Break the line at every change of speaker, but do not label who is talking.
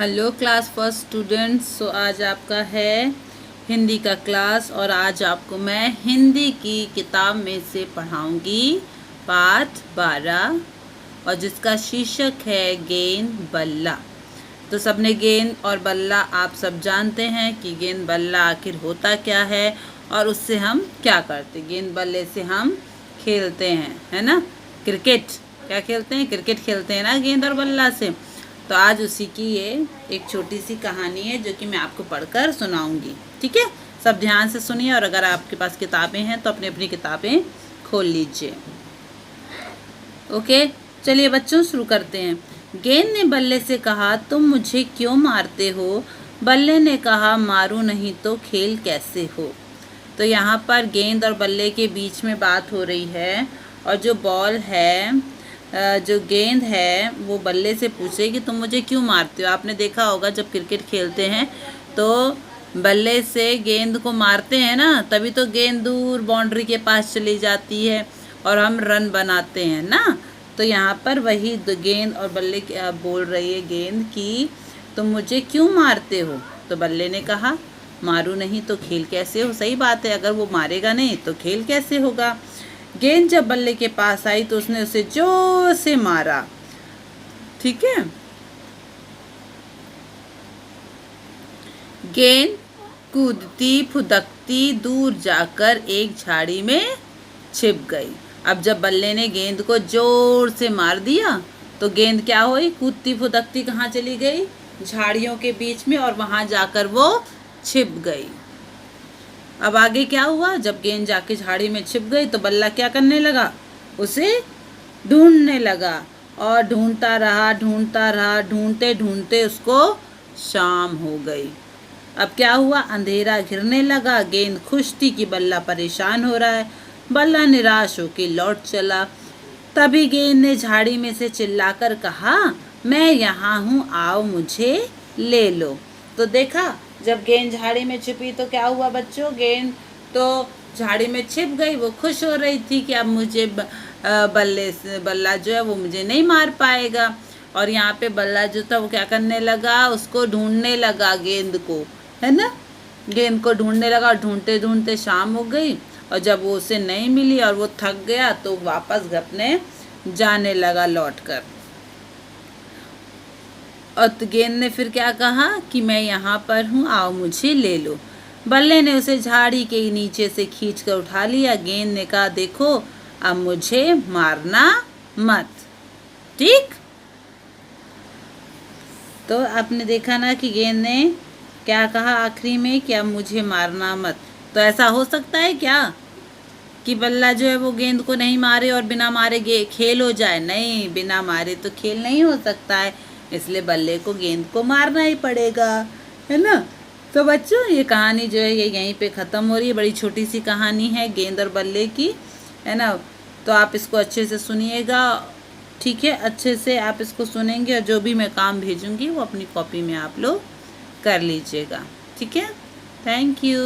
Hello class first students. So आज आपका है हिंदी का क्लास और आज आपको मैं हिंदी की किताब में से पढ़ाऊंगी पाठ 12 और जिसका शीर्षक है गेंद बल्ला। तो सबने गेंद और बल्ला आप सब जानते हैं कि गेंद बल्ला आखिर होता क्या है और उससे हम क्या करते। गेंद बल्ले से हम खेलते हैं, है ना, क्रिकेट। क्या खेलते हैं? क्रिकेट खेलते हैं ना गेंद और बल्ला से। तो आज उसी की ये एक छोटी सी कहानी है जो कि मैं आपको पढ़कर सुनाऊंगी। ठीक है, सब ध्यान से सुनिए और अगर आपके पास किताबें हैं तो अपनी अपनी किताबें खोल लीजिए। ओके, चलिए बच्चों शुरू करते हैं। गेंद ने बल्ले से कहा, तुम मुझे क्यों मारते हो? बल्ले ने कहा, मारूं नहीं तो खेल कैसे हो? तो यहाँ पर गेंद और बल्ले के बीच में बात हो रही है और जो बॉल है, जो गेंद है वो बल्ले से पूछे कि तुम मुझे क्यों मारते हो। आपने देखा होगा जब क्रिकेट खेलते हैं तो बल्ले से गेंद को मारते हैं ना, तभी तो गेंद दूर बाउंड्री के पास चली जाती है और हम रन बनाते हैं ना। तो यहाँ पर वही गेंद और बल्ले बोल रही है गेंद की तुम मुझे क्यों मारते हो? तो बल्ले ने कहा, मारूं नहीं तो खेल कैसे हो? सही बात है, अगर वो मारेगा नहीं तो खेल कैसे होगा। गेंद जब बल्ले के पास आई तो उसने उसे जोर से मारा। ठीक है, गेंद कूदती फुदकती दूर जाकर एक झाड़ी में छिप गई। अब जब बल्ले ने गेंद को जोर से मार दिया तो गेंद क्या हुई? कूदती फुदकती कहाँ चली गई? झाड़ियों के बीच में, और वहां जाकर वो छिप गई। अब आगे क्या हुआ? जब गेंद जाके झाड़ी में छिप गई तो बल्ला क्या करने लगा? उसे ढूंढने लगा और ढूंढता रहा, ढूंढते ढूंढते उसको शाम हो गई। अब क्या हुआ? अंधेरा घिरने लगा। गेंद खुश थी कि बल्ला परेशान हो रहा है। बल्ला निराश होकर लौट चला। तभी गेंद ने झाड़ी में से चिल्लाकर कहा, मैं यहाँ हूँ, आओ मुझे ले लो। तो देखा, जब गेंद झाड़ी में छिपी तो क्या हुआ बच्चों? गेंद तो झाड़ी में छिप गई। वो खुश हो रही थी कि अब मुझे बल्ला जो है वो मुझे नहीं मार पाएगा। और यहाँ पे बल्ला जो था वो क्या करने लगा? उसको ढूंढने लगा, गेंद को, है ना। गेंद को ढूंढने लगा, ढूंढते ढूंढते शाम हो गई और जब वो उसे नहीं मिली और वो थक गया तो वापस अपने जाने लगा लौट कर। और गेंद ने फिर क्या कहा कि मैं यहाँ पर हूँ, आओ मुझे ले लो। बल्ले ने उसे झाड़ी के नीचे से खींच कर उठा लिया। गेंद ने कहा, देखो अब मुझे मारना मत, ठीक। तो आपने देखा ना कि गेंद ने क्या कहा आखिरी में कि अब मुझे मारना मत। तो ऐसा हो सकता है क्या कि बल्ला जो है वो गेंद को नहीं मारे और बिना मारे खेल हो जाए? नहीं, बिना मारे तो खेल नहीं हो सकता है, इसलिए बल्ले को गेंद को मारना ही पड़ेगा, है ना। तो बच्चों ये कहानी जो है ये यहीं पे ख़त्म हो रही है। बड़ी छोटी सी कहानी है गेंद और बल्ले की, है ना। तो आप इसको अच्छे से सुनिएगा, ठीक है, अच्छे से आप इसको सुनेंगे और जो भी मैं काम भेजूंगी वो अपनी कॉपी में आप लोग कर लीजिएगा, ठीक है। Thank you.